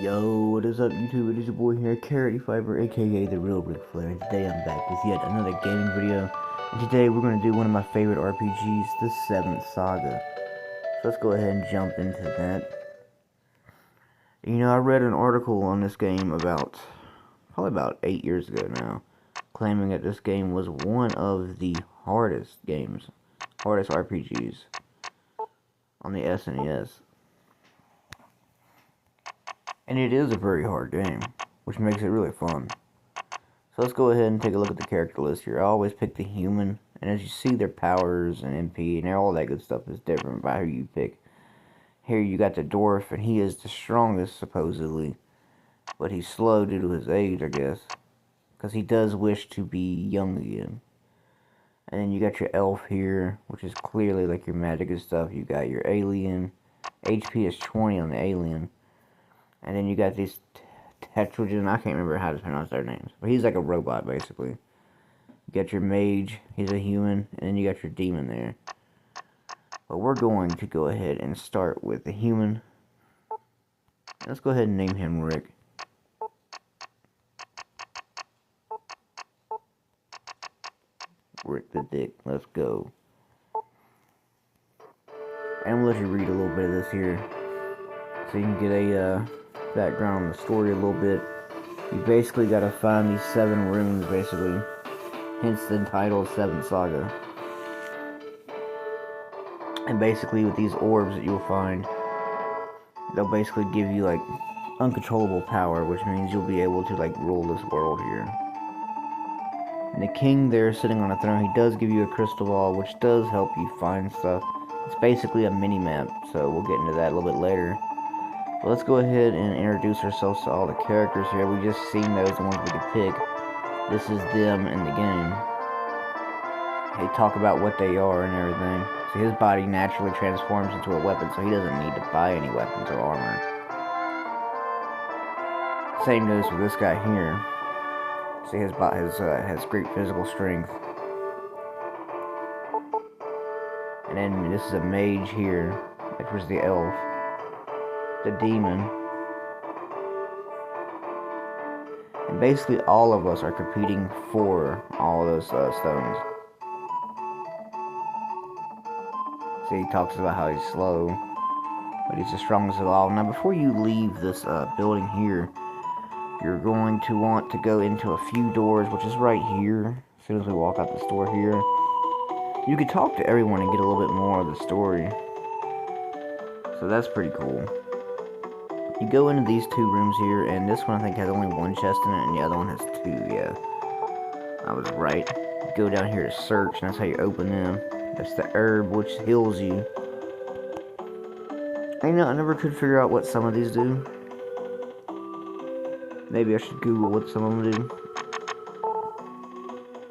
Yo, what is up YouTube? It is your boy here, Carrot Fiber, aka the real Ric Flair, and today I'm back with yet another gaming video. And today we're going to do one of my favorite RPGs, the 7th Saga. So let's go ahead and jump into that. You know, I read an article on this game probably about 8 years ago now, claiming that this game was one of the hardest RPGs on the SNES. And it is a very hard game, which makes it really fun. So let's go ahead and take a look at the character list here. I always pick the human, and as you see, their powers and MP and all that good stuff is different by who you pick. Here you got the dwarf, and he is the strongest, supposedly. But he's slow due to his age, I guess. Because he does wish to be young again. And then you got your elf here, which is clearly like your magic and stuff. You got your alien. HP is 20 on the alien. And then you got these Tetrogen, I can't remember how to pronounce their names. But he's like a robot, basically. You got your mage, he's a human, and then you got your demon there. But we're going to go ahead and start with the human. Let's go ahead and name him Rick. Rick the Dick, let's go. And I'm going to let you read a little bit of this here, so you can get a background on the story a little bit. You basically got to find these 7 runes, basically. Hence the title, 7th Saga. And basically with these orbs that you'll find, they'll basically give you like uncontrollable power, which means you'll be able to like rule this world here. And the king there sitting on a throne, he does give you a crystal ball, which does help you find stuff. It's basically a mini-map, so we'll get into that a little bit later. But let's go ahead and introduce ourselves to all the characters here. We just seen those, the ones we could pick. This is them in the game. They talk about what they are and everything. So his body naturally transforms into a weapon, so he doesn't need to buy any weapons or armor. Same goes with this guy here. See, his body has great physical strength. And then this is a mage here, which was the elf. The demon. And basically all of us are competing for all those stones. See, he talks about how he's slow, but he's the strongest of all. Now before you leave this building here, you're going to want to go into a few doors, which is right here. As soon as we walk out the door here, you can talk to everyone and get a little bit more of the story. So that's pretty cool. You go into these 2 rooms here, and this one I think has only 1 chest in it, and the other one has 2, yeah. I was right. You go down here to search, and that's how you open them. That's the herb, which heals you. And, you know, I never could figure out what some of these do. Maybe I should Google what some of them do.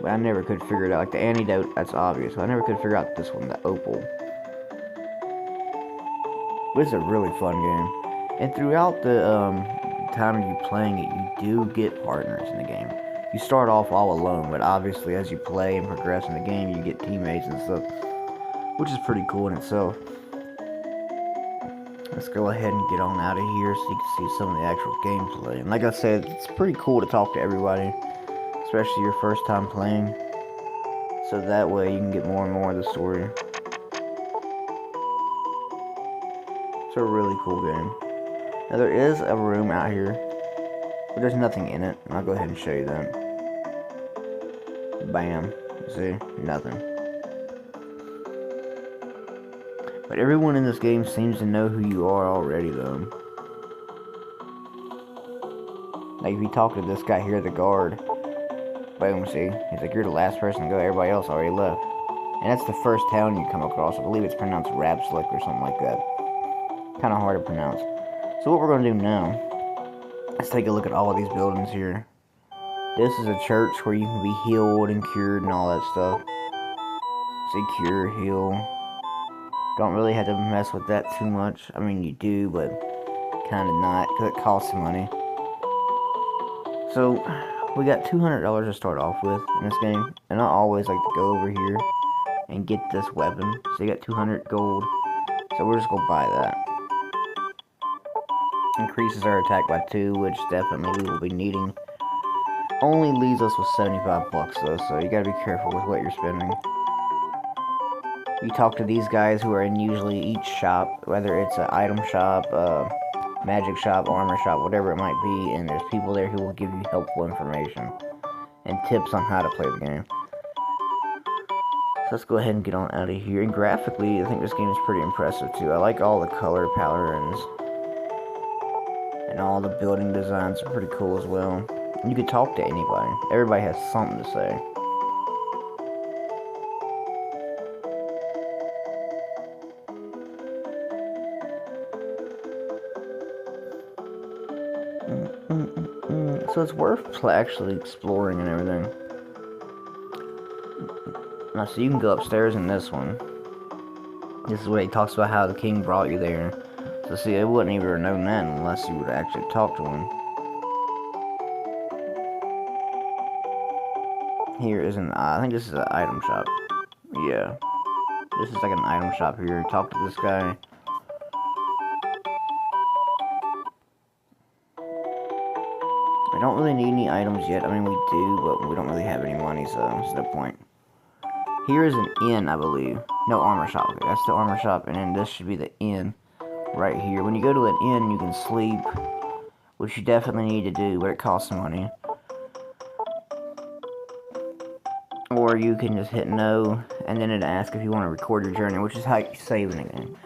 But I never could figure it out. Like the antidote, that's obvious. But I never could figure out this one, the opal. But it's a really fun game. And throughout the time of you playing it, you do get partners in the game. You start off all alone, but obviously as you play and progress in the game, you get teammates and stuff, which is pretty cool in itself. Let's go ahead and get on out of here so you can see some of the actual gameplay. And like I said, it's pretty cool to talk to everybody, especially your first time playing, so that way you can get more and more of the story. It's a really cool game. Now there is a room out here, but there's nothing in it. I'll go ahead and show you that. Bam. See? Nothing. But everyone in this game seems to know who you are already, though. Like, if you talk to this guy here, the guard, boom, see? He's like, you're the last person to go, everybody else already left. And that's the first town you come across. I believe it's pronounced Rapslick or something like that. Kind of hard to pronounce. So what we're going to do now, let's take a look at all of these buildings here. This is a church where you can be healed and cured and all that stuff. See, cure, heal. Don't really have to mess with that too much. I mean, you do, but kind of not, because it costs money. So, we got $200 to start off with in this game. And I always like to go over here and get this weapon. So you got 200 gold. So we're just going to buy that. Increases our attack by 2, which definitely we will be needing. Only leaves us with 75 bucks though, so you gotta be careful with what you're spending. You talk to these guys who are in usually each shop, whether it's an item shop, magic shop, armor shop, whatever it might be, and there's people there who will give you helpful information and tips on how to play the game. So let's go ahead and get on out of here. And graphically, I think this game is pretty impressive too. I like all the color patterns, and all the building designs are pretty cool as well. And you can talk to anybody. Everybody has something to say. So it's worth actually exploring and everything. Now, so you can go upstairs in this one. This is where he talks about how the king brought you there. So see, I wouldn't even have known that unless you would actually talk to him. Here is I think this is an item shop. Yeah. This is like an item shop here. Talk to this guy. I don't really need any items yet. I mean, we do, but we don't really have any money, so there's no point. Here is an inn, I believe. No, armor shop. Okay, that's the armor shop, and then this should be the inn right here. When you go to an inn, you can sleep, which you definitely need to do, but it costs some money. Or you can just hit no, and then it asks if you want to record your journey, which is how you save in the game.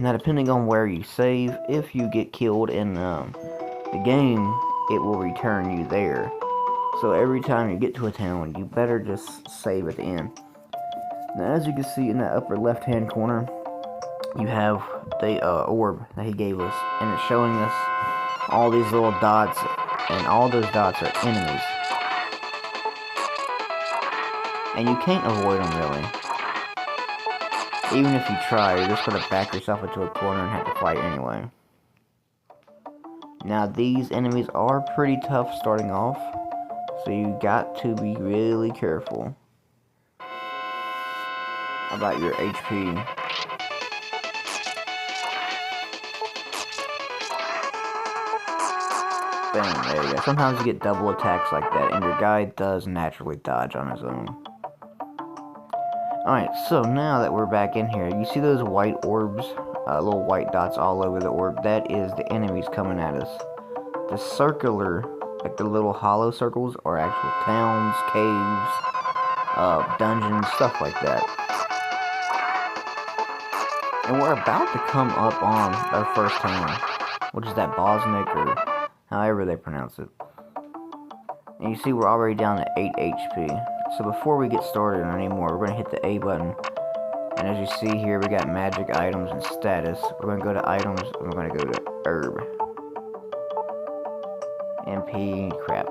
Now, depending on where you save, if you get killed in the game, it will return you there. So every time you get to a town, you better just save at the end. Now, as you can see in that upper left-hand corner, you have the orb that he gave us, and it's showing us all these little dots, and all those dots are enemies. And you can't avoid them, really. Even if you try, you're just going to back yourself into a corner and have to fight anyway. Now, these enemies are pretty tough starting off, so you got to be really careful about your HP. Bam, there you go. Sometimes you get double attacks like that, and your guy does naturally dodge on his own. Alright, so now that we're back in here, you see those white orbs? Little white dots all over the orb? That is the enemies coming at us. The circular, like the little hollow circles, are actual towns, caves, dungeons, stuff like that. And we're about to come up on our first town, which is that Bosnick, or however they pronounce it. And you see we're already down to 8 HP. So before we get started anymore, we're going to hit the A button. And as you see here, we got magic items and status. We're going to go to items, and we're going to go to herb. MP, crap.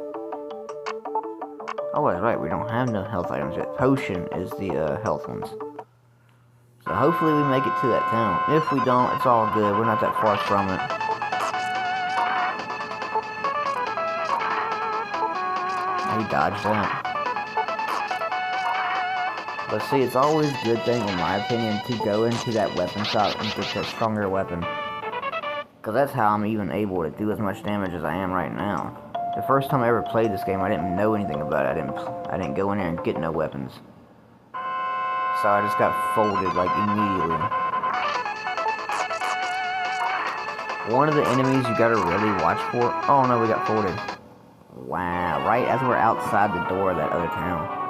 Oh, that's right, we don't have no health items yet. Potion is the health ones. So hopefully we make it to that town. If we don't, it's all good. We're not that far from it. He dodged that. But see, it's always a good thing, in my opinion, to go into that weapon shop and get a stronger weapon. Because that's how I'm even able to do as much damage as I am right now. The first time I ever played this game, I didn't know anything about it. I didn't go in there and get no weapons. So I just got folded, like, immediately. One of the enemies you gotta really watch for... Oh no, we got folded. Wow, right as we're outside the door of that other town.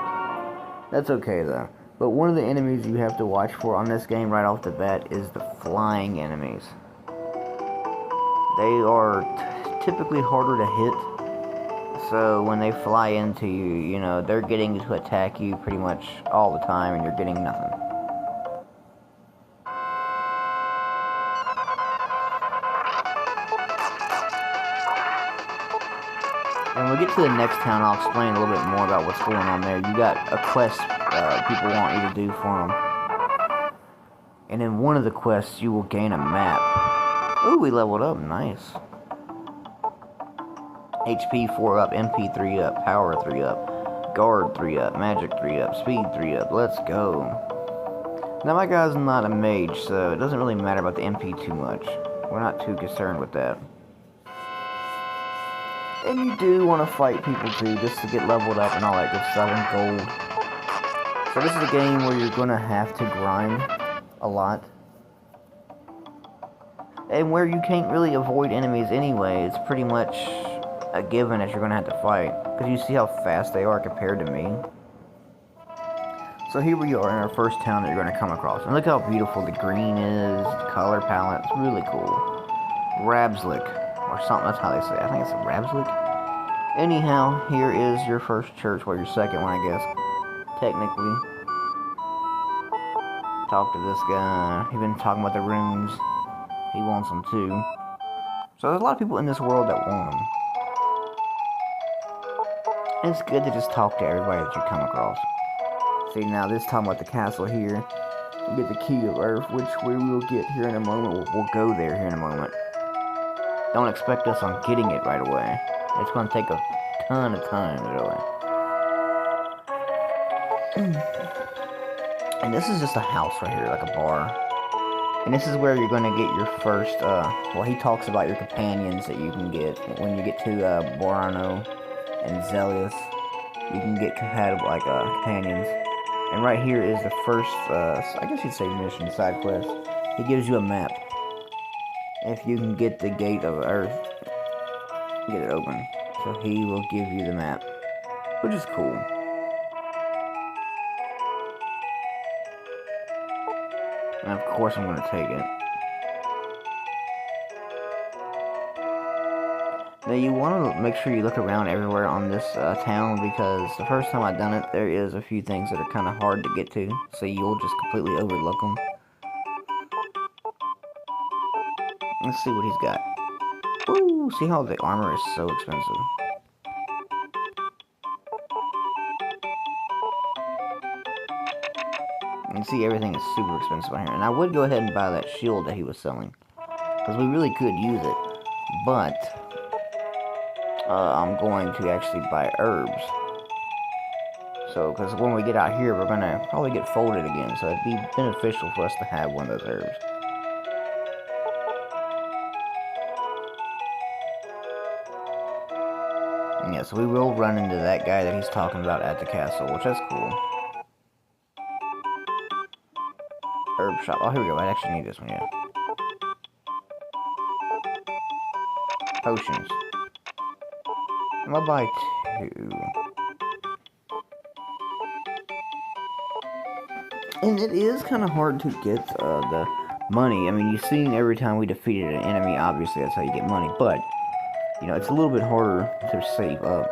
That's okay though. But one of the enemies you have to watch for on this game right off the bat is the flying enemies. They are typically harder to hit. So when they fly into you, you know, they're getting to attack you pretty much all the time and you're getting nothing. And when we get to the next town, I'll explain a little bit more about what's going on there. You got a quest people want you to do for them. And in one of the quests, you will gain a map. Ooh, we leveled up. Nice. HP 4 up, MP 3 up, Power 3 up, Guard 3 up, Magic 3 up, Speed 3 up. Let's go. Now, my guy's not a mage, so it doesn't really matter about the MP too much. We're not too concerned with that. And you do want to fight people too, just to get leveled up and all that good stuff and gold. So this is a game where you're going to have to grind a lot. And where you can't really avoid enemies anyway, it's pretty much a given that you're going to have to fight. Because you see how fast they are compared to me. So here we are in our first town that you're going to come across. And look how beautiful the green is, the color palette, it's really cool. Rabslick, or something, that's how they say it. I think it's a Rabslick. Anyhow, here is your first church, well, your second one, I guess, technically. Talk to this guy. He's been talking about the runes. He wants them too. So there's a lot of people in this world that want them. And it's good to just talk to everybody that you come across. See, now this time with the castle here, you get the key of Earth, which we will get here in a moment. We'll go there here in a moment. Don't expect us on getting it right away. It's going to take a ton of time, really. And this is just a house right here, like a bar. And this is where you're going to get your first, well, he talks about your companions that you can get. When you get to Borano and Zelius, you can get compatible, like, companions. And right here is the first, I guess you'd say mission, side quest. He gives you a map. If you can get the gate of Earth, get it open. So he will give you the map, which is cool. And of course I'm going to take it. Now you want to make sure you look around everywhere on this town, because the first time I've done it, there is a few things that are kind of hard to get to, so you'll just completely overlook them. Let's see what he's got. Ooh, see how the armor is so expensive. You can see everything is super expensive on here. And I would go ahead and buy that shield that he was selling, because we really could use it. But I'm going to actually buy herbs. So, because when we get out here, we're going to probably get folded again. So it'd be beneficial for us to have one of those herbs. Yeah, so we will run into that guy that he's talking about at the castle, which is cool. Herb shop. Oh, here we go. I actually need this one, yeah. Potions. I'm gonna buy 2. And it is kind of hard to get the money. I mean, you've seen every time we defeated an enemy, obviously that's how you get money. But, you know, it's a little bit harder to save up.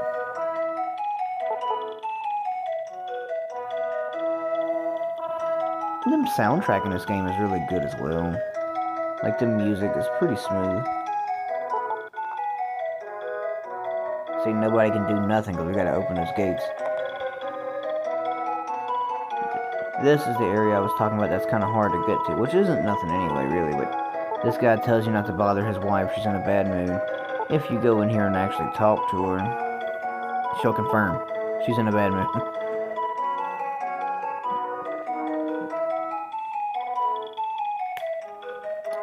And the soundtrack in this game is really good as well. Like, the music is pretty smooth. See, nobody can do nothing because we gotta open those gates. This is the area I was talking about that's kind of hard to get to, which isn't nothing anyway, really, but this guy tells you not to bother his wife. She's in a bad mood. If you go in here and actually talk to her, she'll confirm she's in a bad mood.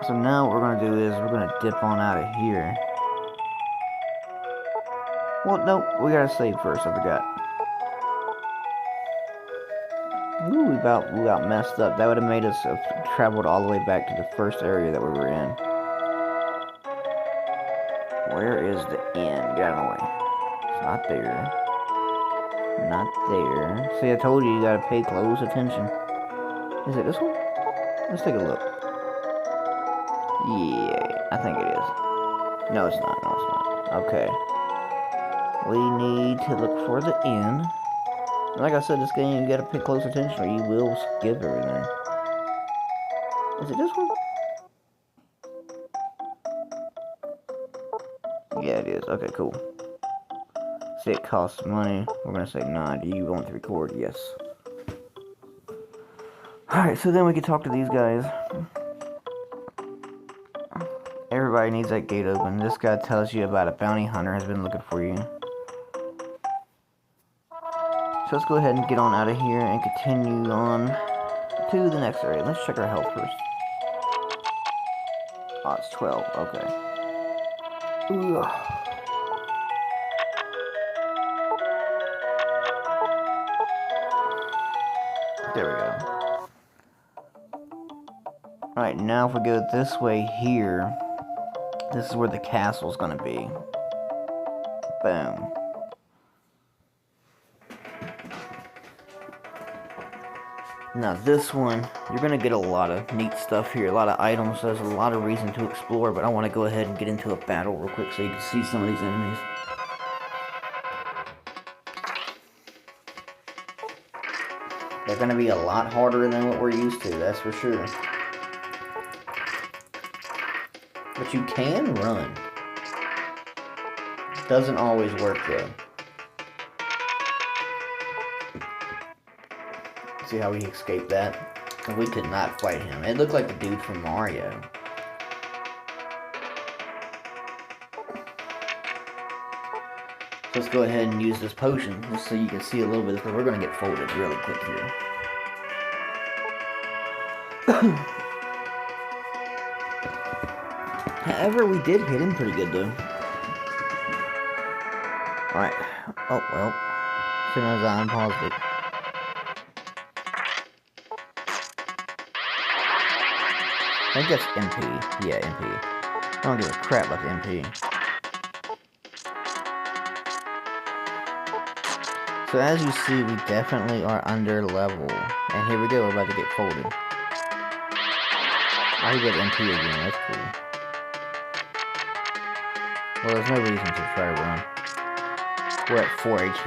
So now what we're going to do is we're going to dip on out of here. Well, no, we got to save first, I forgot. Ooh, we about messed up. That would have made us have traveled all the way back to the first area that we were in. Where is the inn? Get out of the way. It's not there. Not there. See, I told you gotta pay close attention. Is it this one? Let's take a look. Yeah, I think it is. No, it's not. No, it's not. Okay. We need to look for the inn. Like I said, this game, you gotta pay close attention or you will skip everything. Is it this one? Yeah, it is. Okay, cool. See, it costs money. We're gonna say, nah, do you want to record? Yes. Alright, so then we can talk to these guys. Everybody needs that gate open. This guy tells you about a bounty hunter has been looking for you. So let's go ahead and get on out of here and continue on to the next area. Let's check our health first. Oh, it's 12. Okay. Ugh. There we go. Alright, now if we go this way here, this is where the castle's gonna be. Boom. Now this one, you're gonna get a lot of neat stuff here, a lot of items, there's a lot of reason to explore, but I want to go ahead and get into a battle real quick so you can see some of these enemies. They're gonna be a lot harder than what we're used to, that's for sure. But you can run. Doesn't always work though. See how we escaped that? And we could not fight him. It looked like the dude from Mario. So let's go ahead and use this potion, just so you can see a little bit, because we're going to get folded really quick here. However, we did hit him pretty good though. Alright. Oh, well. As soon as I unpaused it. I think that's MP. Yeah, MP. I don't give a crap about the MP. So as you see, we definitely are under level. And here we go, we're about to get folded. I get MP again, that's cool. Well, there's no reason to try to run. We're at 4 HP.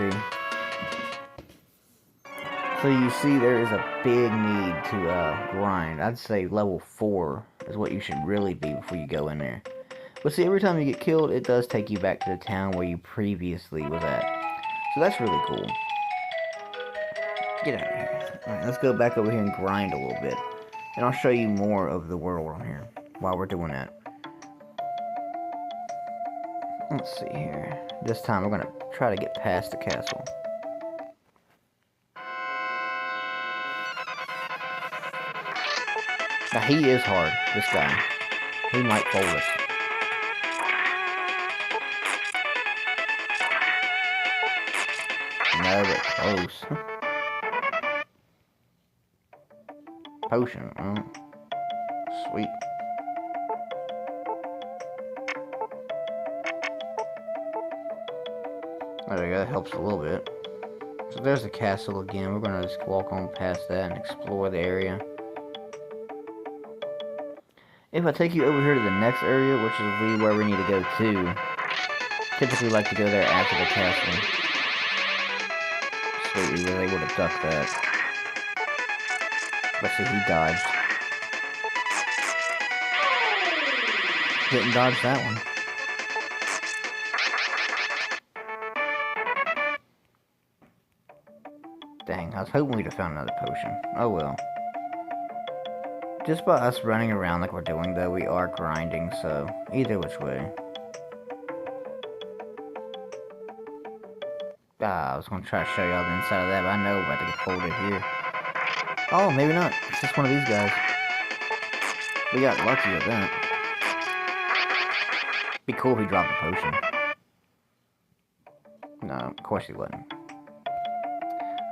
So you see there is a big need to grind. I'd say level 4 is what you should really be before you go in there. But see, every time you get killed, it does take you back to the town where you previously was at. So that's really cool. Get out of here. Alright, let's go back over here and grind a little bit. And I'll show you more of the world on here while we're doing that. Let's see here. This time we're going to try to get past the castle. Now he is hard, this guy. He might fold us. No, but close. Potion, oh. Sweet. There we go, that helps a little bit. So there's the castle again. We're gonna just walk on past that and explore the area. If I take you over here to the next area, which is where we need to go to, typically like to go there after the castle. Sweet, we were able to duck that. Let's see, he dodged. Didn't dodge that one. Dang, I was hoping we'd have found another potion. Oh well. Just by us running around like we're doing, though, we are grinding, so either which way. I was going to try to show y'all the inside of that, but I know we're about to get folded here. Oh, maybe not. It's just one of these guys. We got lucky with that. Be cool if he dropped the potion. No, of course he wouldn't.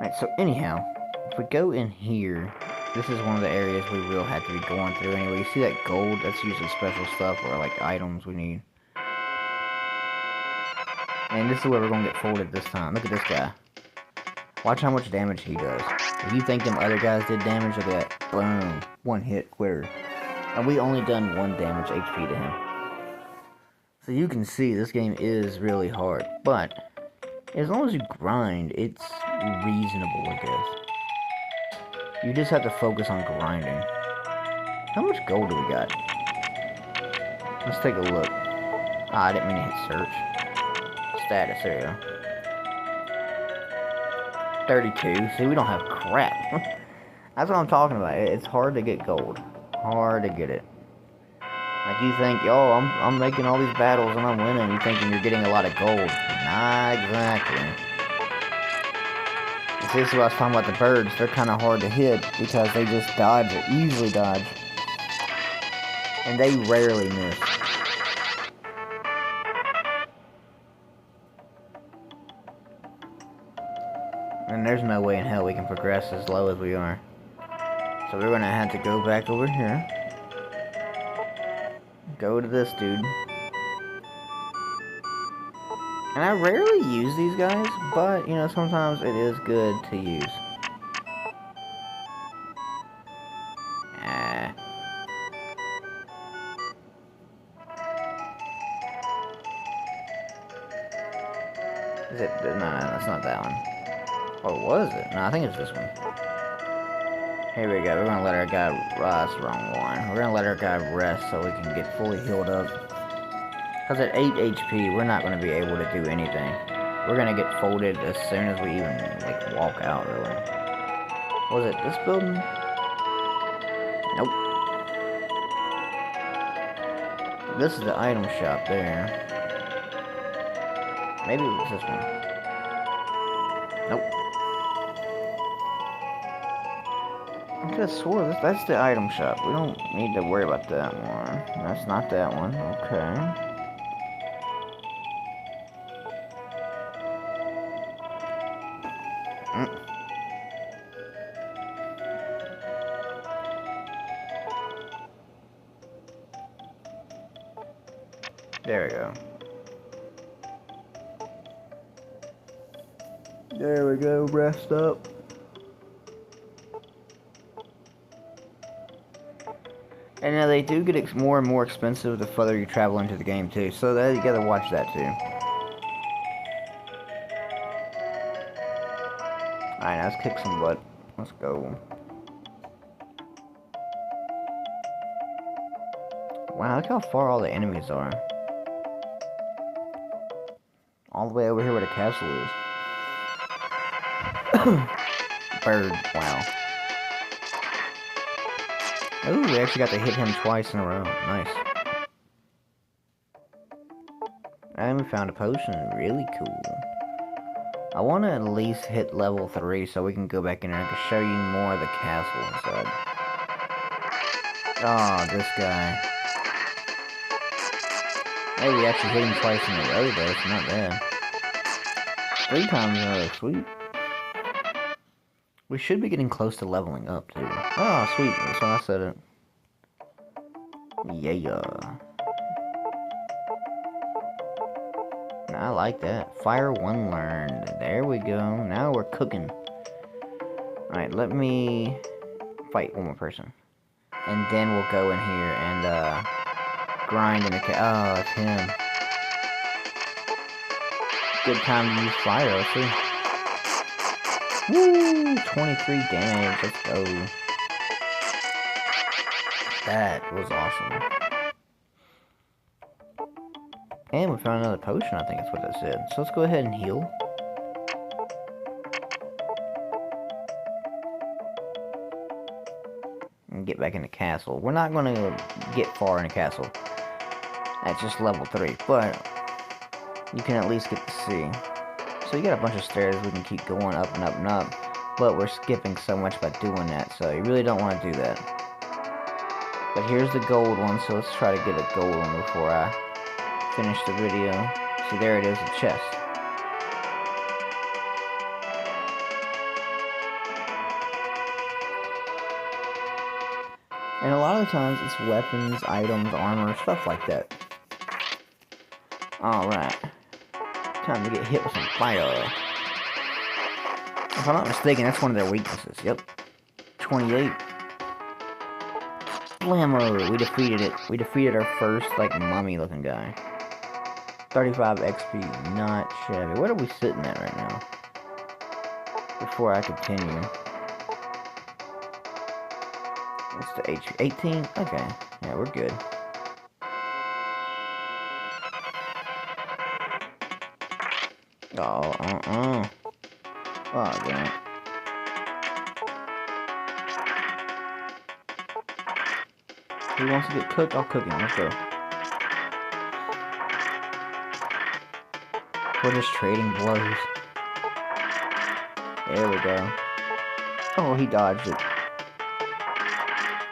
Alright, so anyhow, if we go in here, this is one of the areas we will have to be going through anyway. You see that gold? That's usually special stuff or like items we need. And this is where we're going to get folded this time. Look at this guy. Watch how much damage he does. If you think them other guys did damage, look at that. Boom. One hit, quitter. And we only done 1 damage HP to him. So you can see this game is really hard. But as long as you grind, it's reasonable, I guess. You just have to focus on grinding. How much gold do we got? Let's take a look. Ah, I didn't mean to hit search. Status, there you go. 32. See, we don't have crap. That's what I'm talking about. It's hard to get gold. Hard to get it. Like you think, yo, I'm making all these battles and I'm winning. You thinking you're getting a lot of gold. Not exactly. This is what I was talking about the birds. They're kind of hard to hit because they just dodge it. Easily dodge. And they rarely miss. And there's no way in hell we can progress as low as we are. So we're gonna have to go back over here. Go to this dude. And I rarely use these guys, but, you know, sometimes it is good to use. Is it? No, that's not that one. Or was it? No, I think it's this one. Here we go. We're gonna let our guy... that's the wrong one. We're gonna let our guy rest so we can get fully healed up. Because at 8 HP, we're not gonna be able to do anything. We're gonna get folded as soon as we even, like, walk out, really. Was it this building? Nope. This is the item shop there. Maybe it was this one. Nope. I could have swore that's the item shop. We don't need to worry about that one. That's not that one. Okay. There we go. There we go, rest up. And now they do get more and more expensive the further you travel into the game too, so that you gotta watch that too. Alright, let's kick some butt. Let's go. Wow, look how far all the enemies are. All the way over here where the castle is. Bird, wow. Ooh, we actually got to hit him twice in a row. Nice. And we found a potion. Really cool. I want to at least hit level 3 so we can go back in there and I can show you more of the castle inside. Oh, this guy. Hey, we actually hit him twice in a row though. It's not bad. 3 times in a row. Sweet. We should be getting close to leveling up, too. Oh, sweet. That's when I said it. Yeah. I like that. Fire 1 learned. There we go. Now we're cooking. Alright, let me fight one more person. And then we'll go in here and, grind in the oh, it's him. Good time to use fire, let's see. Woo! 23 damage, let's go. That was awesome. And we found another potion, I think that's what that said. So let's go ahead and heal. And get back in the castle. We're not going to get far in the castle. At just level 3, but you can at least get to see. So you got a bunch of stairs we can keep going up and up and up, but we're skipping so much by doing that, so you really don't want to do that. But here's the gold one, so let's try to get a gold one before I finish the video. See, there it is, a chest. And a lot of the times it's weapons, items, armor, stuff like that. Alright. Time to get hit with some fire. If I'm not mistaken, that's one of their weaknesses. Yep. 28. Blammo! We defeated it. We defeated our first, like, mummy-looking guy. 35 XP. Not shabby. What are we sitting at right now? Before I continue. What's the HP? 18? Okay. Yeah, we're good. Oh, Oh, damn it. He wants to get cooked? I'll cook him. Let's go. We're just trading blows. There we go. Oh, he dodged it.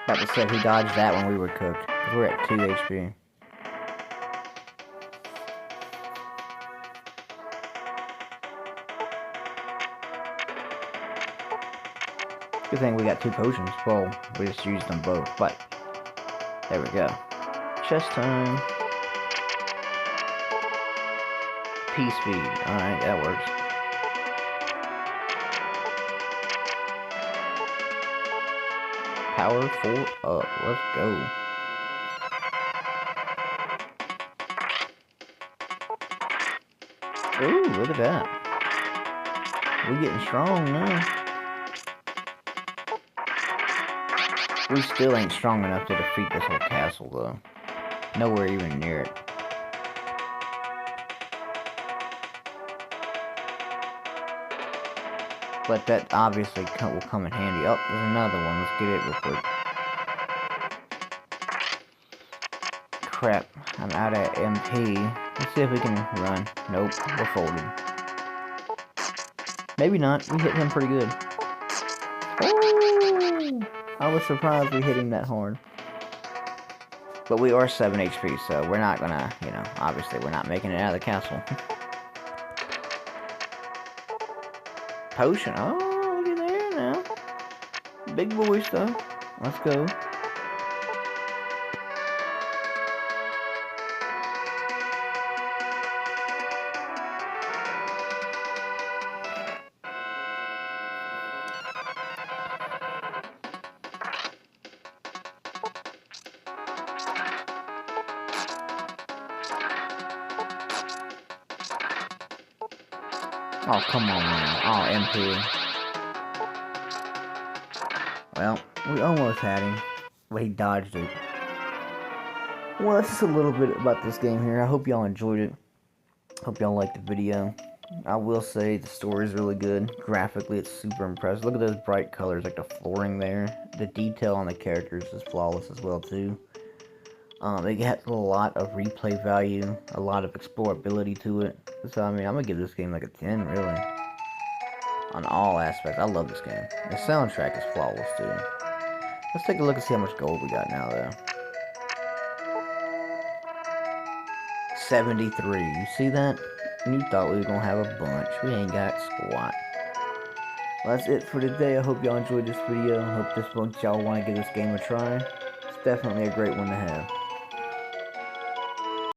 About to say, he dodged that when we were cooked. We're at 2 HP. Good thing we got 2 potions. Well, we just used them both, but there we go. Chest time. P speed. Alright, that works. Power 4 up. Let's go. Ooh, look at that. We're getting strong now. We still ain't strong enough to defeat this whole castle, though. Nowhere even near it. But that obviously will come in handy. Oh, there's another one. Let's get it real quick. Crap. I'm out of MP. Let's see if we can run. Nope. We're folded. Maybe not. We hit him pretty good. Oh! I was surprised we hit him that hard. But we are 7 HP, so we're not gonna, you know, obviously we're not making it out of the castle. Potion. Oh, look at there now. Big boy stuff. Let's go. Oh, come on, man. Oh, MP. Well, we almost had him, but he dodged it. Well, that's just a little bit about this game here. I hope y'all enjoyed it. Hope y'all liked the video. I will say the story is really good. Graphically, it's super impressive. Look at those bright colors, like the flooring there. The detail on the characters is flawless as well, too. It has a lot of replay value, a lot of explorability to it. So, I mean, I'm gonna give this game like a 10, really. On all aspects. I love this game. The soundtrack is flawless, too. Let's take a look and see how much gold we got now, though. 73. You see that? You thought we were gonna have a bunch. We ain't got squat. Well, that's it for today. I hope y'all enjoyed this video. I hope this bunch y'all want to give this game a try. It's definitely a great one to have.